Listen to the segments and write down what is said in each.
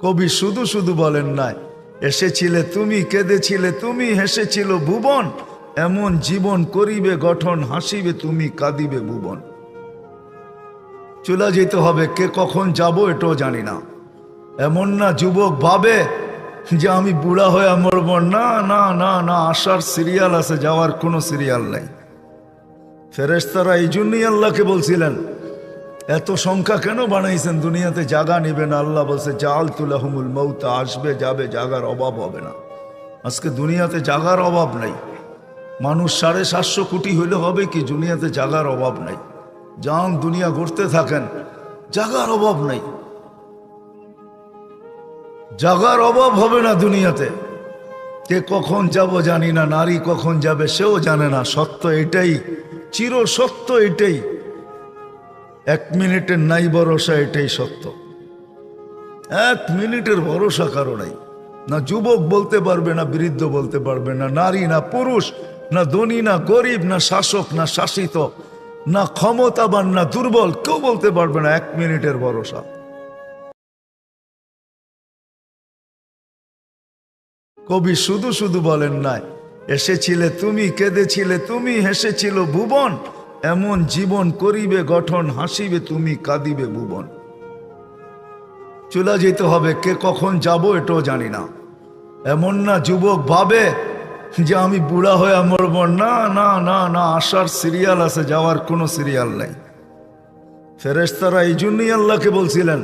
কবি শুধু শুধু বলেন নাই, এসেছিলে তুমি, কেঁদেছিলে তুমি, হেসেছিল ভুবন, এমন জীবন করিবে গঠন, হাসিবে তুমি, কাঁদিবে ভুবন। চলে যেতে হবে, কে কখন যাব এটাও জানি না। এমন না যুবক ভাবে যে আমি বুড়া হয়ে মরব, না না না না, আসার সিরিয়াল আছে, যাওয়ার কোনো সিরিয়াল নেই। ফেরেশতারা এই জন্যই আল্লাহকে বলছিলেন, এত সংখ্যা কেন বানাইছেন, দুনিয়াতে জায়গা নিবে না। আল্লাহ বলছে জাআলতু লাহুমুল মাউতা, আসবে যাবে, জায়গার অভাব হবে না। আজকে দুনিয়াতে জায়গার অভাব নাই। মানুষ 750 কোটি হইলে হবে কি, দুনিয়াতে জায়গার অভাব নাই। যান দুনিয়া ঘুরতে থাকেন, জায়গার অভাব নাই, জায়গার অভাব হবে না দুনিয়াতে। কে কখন যাব জানি না, নারী কখন যাবে সেও জানে না। সত্য এটাই, চির সত্য এটাই, 1 মিনিটের নাই ভরসা, এটাই সত্য। 1 মিনিটের ভরসা কারো নাই। না যুবক বলতে পারবে, না বৃদ্ধ বলতে পারবে, না নারী না পুরুষ, না ধনী না গরিব, না শাসক না শাসিত, না ক্ষমতাবান না দুর্বল, কেউ বলতে পারবে না 1 মিনিটের ভরসা। কবি শুধু শুধু বলেন নাই, এসেছিলে তুমি, কেঁদেছিলে তুমি, হেসেছিল ভুবন, এমন জীবন করিবে গঠন, হাসিবে তুমি, কাঁদিবে ভুবন। চলে যেতে হবে, কে কখন যাব এটাও জানি না। এমন না যুবক ভাবে যে আমি বুড়া হয়ে মরব, না না না না, আসার সিরিয়াল আছে, যাওয়ার কোনো সিরিয়াল নেই। ফেরেশতারা এই জন্যই আল্লাহকে বলছিলেন,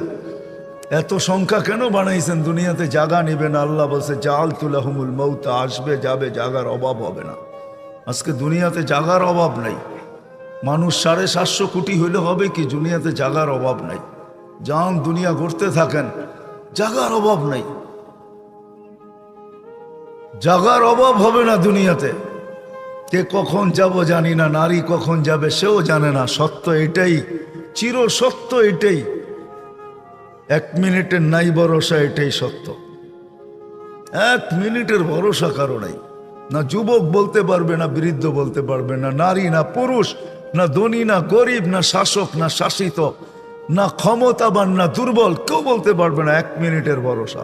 এত সংখ্যা কেন বানাইছেন, দুনিয়াতে জায়গা নিবে না। আল্লাহ বলছে জাআলতু লাহুমুল মাউতা, আসবে যাবে, জায়গার অভাব হবে না। আজকে দুনিয়াতে জায়গার অভাব নাই। মানুষ 750 কোটি হইলে হবে কি, দুনিয়াতে জায়গার অভাব নাই। যান দুনিয়া ঘুরতে থাকেন, জায়গার অভাব নাই, জায়গার অভাব হবে না দুনিয়াতে। কে কখন যাব জানি না, নারী কখন যাবে সেও জানে না। সত্য এটাই, চির সত্য এটাই, 1 মিনিটের নাই ভরসা, এটাই সত্য। 1 মিনিটের ভরসা কারো নাই। না যুবক বলতে পারবে, না বৃদ্ধ বলতে পারবে, না নারী না পুরুষ, না ধনী না গরিব, না শাসক না শাসিত, না ক্ষমতাবান না দুর্বল, কেউ বলতে পারবে না 1 মিনিটের ভরসা।